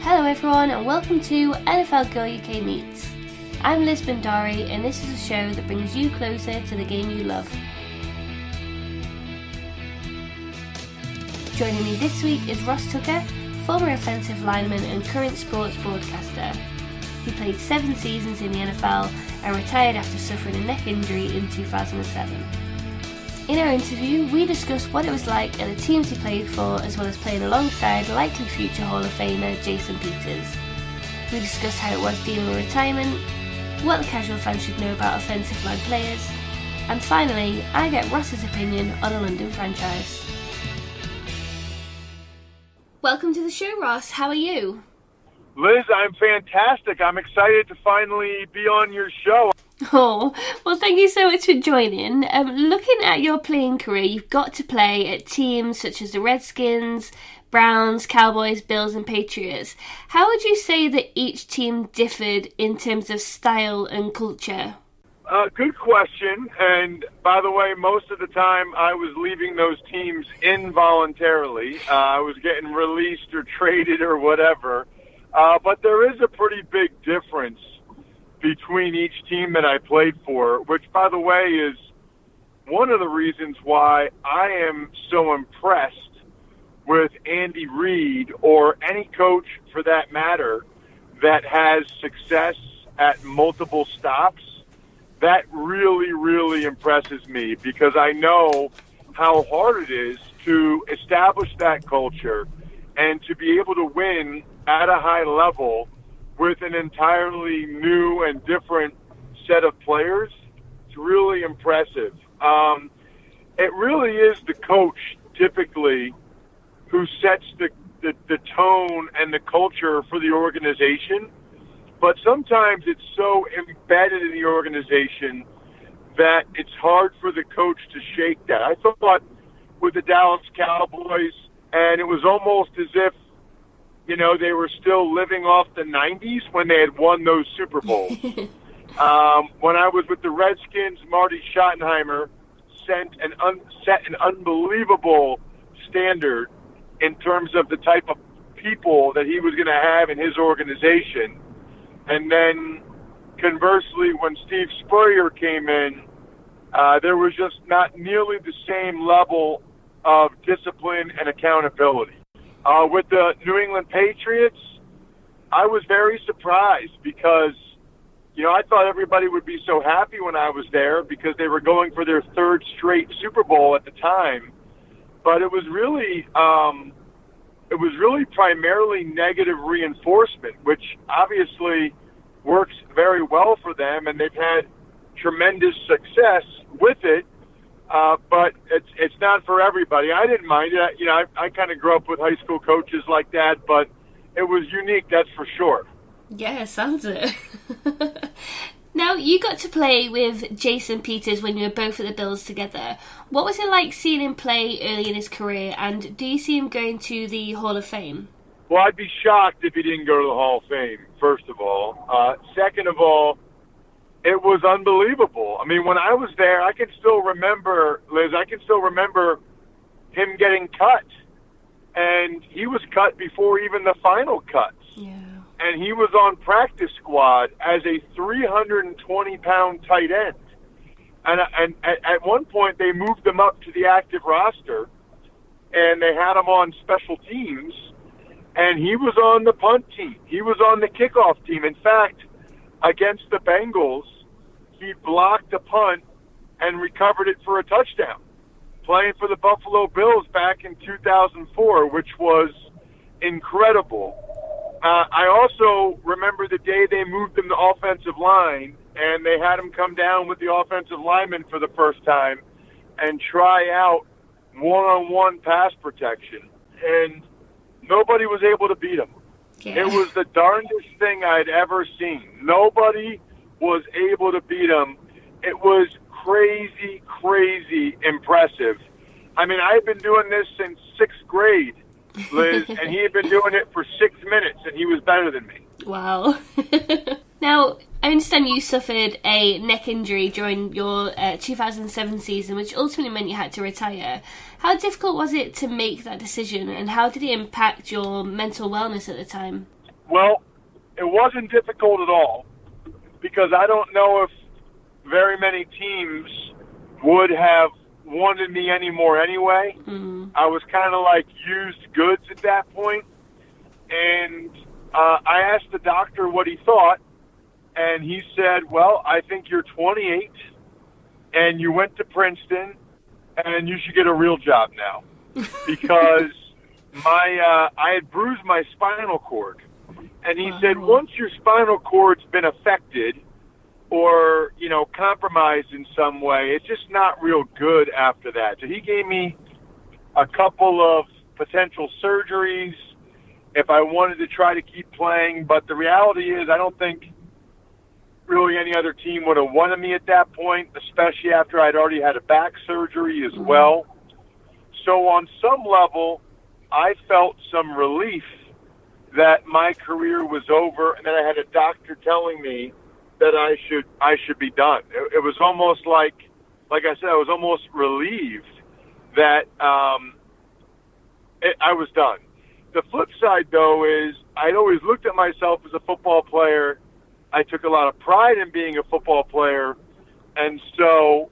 Hello everyone and welcome to NFLGirlUK Meets. I'm Bhandari and this is a show that brings you closer to the game you love. Joining me this week is Ross Tucker, former offensive lineman and current sports broadcaster. He played 7 seasons in the NFL and retired after suffering a neck injury in 2007. In our interview, we discussed what it was like at the teams he played for, as well as playing alongside likely future Hall of Famer Jason Peters. We discussed how it was dealing with retirement, what the casual fan should know about offensive line players, and finally, I get Ross's opinion on a London franchise. Welcome to the show, Ross. How are you? Liz, I'm fantastic. I'm excited to finally be on your show. Oh, well, thank you so much for joining. Looking at your playing career, you've got to play at teams such as the Redskins, Browns, Cowboys, Bills and Patriots. How would you say that each team differed in terms of style and culture? Good question. And by the way, most of the time I was leaving those teams involuntarily. I was getting released or traded or whatever. But there is a pretty big difference between each team that I played for, which, by the way, is one of the reasons why I am so impressed with Andy Reid, or any coach for that matter, that has success at multiple stops. That really, really impresses me, because I know how hard it is to establish that culture and to be able to win at a high level with an entirely new and different set of players. It's really impressive. It really is the coach, typically, who sets the tone and the culture for the organization. But sometimes it's so embedded in the organization that it's hard for the coach to shake that. I thought with the Dallas Cowboys, and it was almost as if, you know, they were still living off the 90s when they had won those Super Bowls. When I was with the Redskins, Marty Schottenheimer set an unbelievable standard in terms of the type of people that he was going to have in his organization. And then, conversely, when Steve Spurrier came in, there was just not nearly the same level of discipline and accountability. With the New England Patriots, I was very surprised because, you know, I thought everybody would be so happy when I was there because they were going for their 3rd straight Super Bowl at the time. But it was really primarily negative reinforcement, which obviously works very well for them, and they've had tremendous success with it. But it's not for everybody. I didn't mind it. You know, I kind of grew up with high school coaches like that, but it was unique, that's for sure. Yeah, sounds it. Now, you got to play with Jason Peters when you were both at the Bills together. What was it like seeing him play early in his career, and do you see him going to the Hall of Fame? Well, I'd be shocked if he didn't go to the Hall of Fame, first of all. Second of all, it was unbelievable. I mean, when I was there, I can still remember, Liz, him getting cut. And he was cut before even the final cuts. Yeah. And he was on practice squad as a 320-pound tight end. And at one point, they moved him up to the active roster, and they had him on special teams. And he was on the punt team. He was on the kickoff team. In fact, against the Bengals, he blocked a punt and recovered it for a touchdown, playing for the Buffalo Bills back in 2004, which was incredible. I also remember the day they moved him to offensive line, and they had him come down with the offensive lineman for the first time and try out one-on-one pass protection. And nobody was able to beat him. Yeah. It was the darndest thing I'd ever seen. Nobody was able to beat him. It was crazy, crazy impressive. I mean, I had been doing this since 6th grade, Liz, and he had been doing it for 6 minutes, and he was better than me. Wow. Now, I understand you suffered a neck injury during your 2007 season, which ultimately meant you had to retire. How difficult was it to make that decision, and how did it impact your mental wellness at the time? Well, it wasn't difficult at all because I don't know if very many teams would have wanted me anymore anyway. I was kind of like used goods at that point. And I asked the doctor what he thought, and he said, well, I think you're 28, and you went to Princeton, and you should get a real job now. Because I had bruised my spinal cord. And he said, once your spinal cord's been affected or, compromised in some way, it's just not real good after that. So he gave me a couple of potential surgeries if I wanted to try to keep playing. But the reality is I don't think really any other team would have wanted me at that point, especially after I'd already had a back surgery as well. So on some level, I felt some relief that my career was over and that I had a doctor telling me that I should be done. It was almost like I said, I was almost relieved that I was done. The flip side, though, is I'd always looked at myself as a football player. I took a lot of pride in being a football player, and so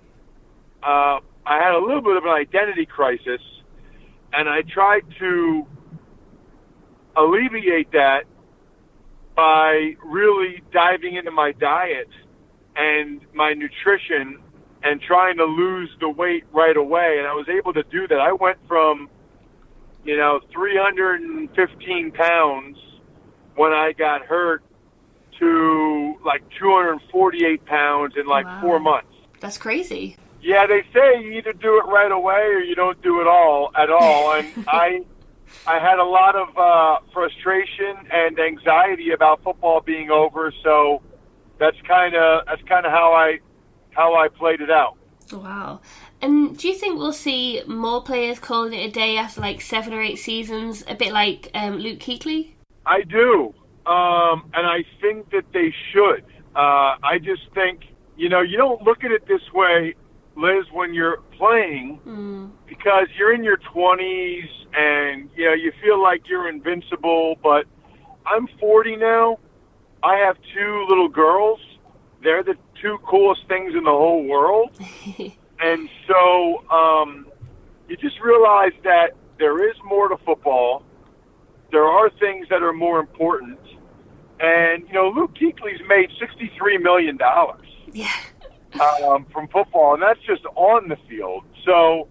I had a little bit of an identity crisis, and I tried to alleviate that by really diving into my diet and my nutrition and trying to lose the weight right away. And I was able to do that. I went from, 315 pounds when I got hurt to like 248 pounds in 4 months. That's crazy. Yeah, they say you either do it right away or you don't do it at all. And I had a lot of frustration and anxiety about football being over, so that's kind of how I played it out. Wow. And do you think we'll see more players calling it a day after 7 or 8 seasons, a bit like Luke Kuechly? I do, and I think that they should. I just think, you don't look at it this way, Liz, when you're playing, because you're in your 20s and, you feel like you're invincible, but I'm 40 now. I have 2 little girls. They're the 2 coolest things in the whole world. And so you just realize that there is more to football. There are things that are more important. And, Luke Kuechly's made $63 million. Yeah. From football, and that's just on the field. So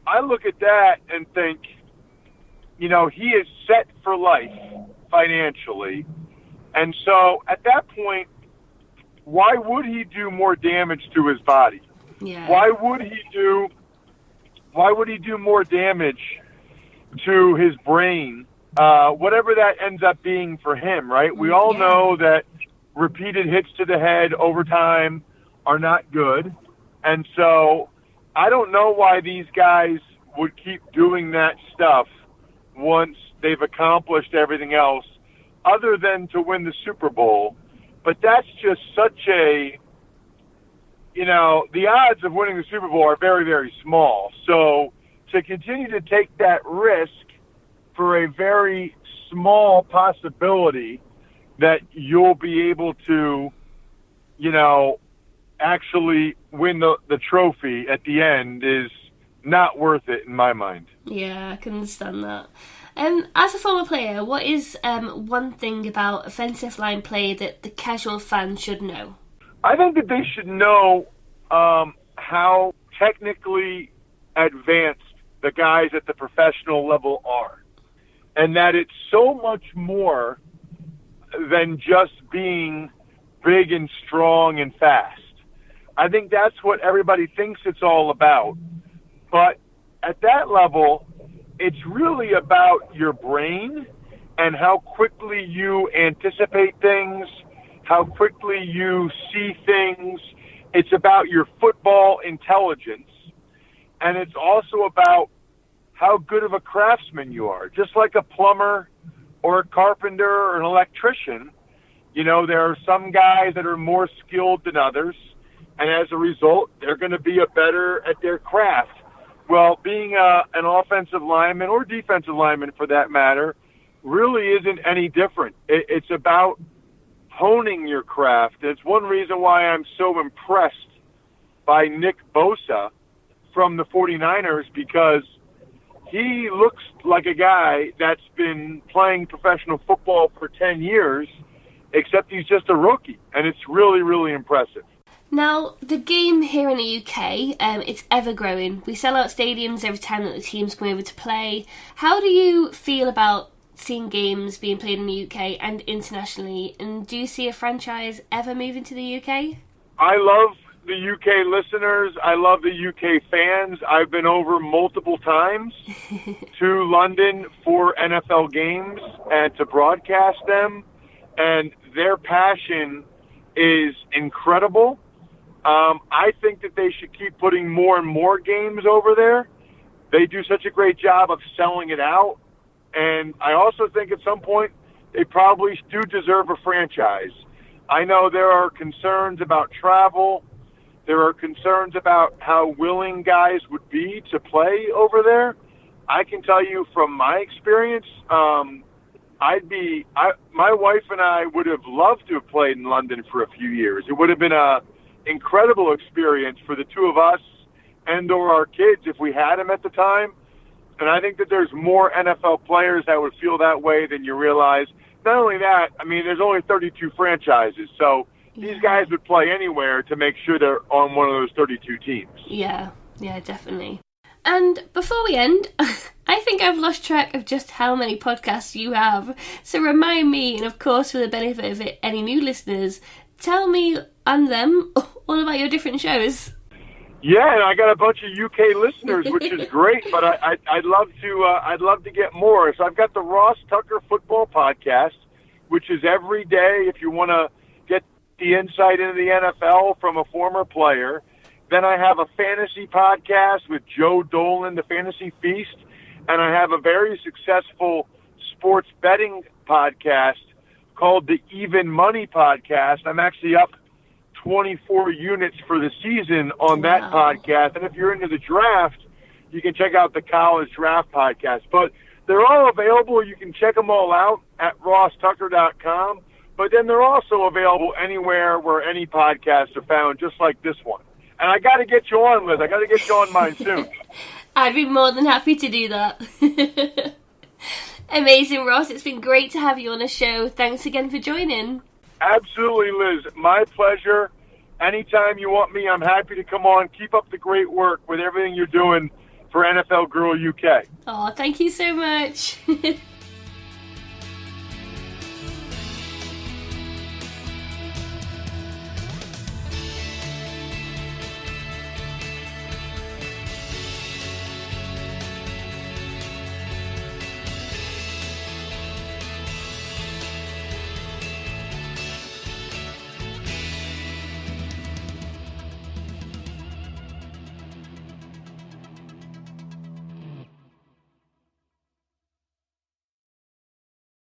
I look at that and think, he is set for life financially. And so at that point, why would he do more damage to his body? Yeah. Why would he do more damage to his brain? Whatever that ends up being for him, right? We all know that repeated hits to the head over time are not good. And so I don't know why these guys would keep doing that stuff once they've accomplished everything else other than to win the Super Bowl. But that's just such a, the odds of winning the Super Bowl are very, very small. So to continue to take that risk for a very small possibility that you'll be able to, actually win the trophy at the end is not worth it in my mind. Yeah, I can understand that. As a former player, what is one thing about offensive line play that the casual fan should know? I think that they should know how technically advanced the guys at the professional level are, and that it's so much more than just being big and strong and fast. I think that's what everybody thinks it's all about. But at that level, it's really about your brain and how quickly you anticipate things, how quickly you see things. It's about your football intelligence. And it's also about how good of a craftsman you are. Just like a plumber or a carpenter or an electrician, there are some guys that are more skilled than others. And as a result, they're going to be better at their craft. Well, being an offensive lineman or defensive lineman for that matter, really isn't any different. It's about honing your craft. It's one reason why I'm so impressed by Nick Bosa from the 49ers, because he looks like a guy that's been playing professional football for 10 years, except he's just a rookie, and it's really, really impressive. Now, the game here in the UK, it's ever-growing. We sell out stadiums every time that the teams come over to play. How do you feel about seeing games being played in the UK and internationally, and do you see a franchise ever moving to the UK? I love the UK listeners. I love the UK fans. I've been over multiple times to London for NFL games and to broadcast them, and their passion is incredible. I think that they should keep putting more and more games over there. They do such a great job of selling it out. And I also think at some point they probably do deserve a franchise. I know there are concerns about travel. There are concerns about how willing guys would be to play over there. I can tell you from my experience, my wife and I would have loved to have played in London for a few years. It would have been a incredible experience for the two of us and or our kids if we had them at the time. And I think that there's more NFL players that would feel that way than you realize. Not only that, I mean, there's only 32 franchises, so these guys would play anywhere to make sure they're on one of those 32 teams. Yeah, definitely. And before we end, I think I've lost track of just how many podcasts you have. So remind me, and of course for the benefit of any new listeners, tell me and them all about your different shows. Yeah, and I got a bunch of UK listeners, which is great. But I'd love to get more. So I've got the Ross Tucker Football Podcast, which is every day. If you want to get the insight into the NFL from a former player, then I have a fantasy podcast with Joe Dolan, the Fantasy Feast, and I have a very successful sports betting podcast called the Even Money Podcast. I'm actually up 24 units for the season on that podcast. And if you're into the draft, you can check out the College Draft Podcast. But they're all available. You can check them all out at rosstucker.com. But then they're also available anywhere where any podcasts are found, just like this one. And I got to get you on, Liz. I got to get you on mine soon. I'd be more than happy to do that. Amazing, Ross. It's been great to have you on the show. Thanks again for joining. Absolutely, Liz. My pleasure. Anytime you want me, I'm happy to come on. Keep up the great work with everything you're doing for NFL Girl UK. Oh, thank you so much.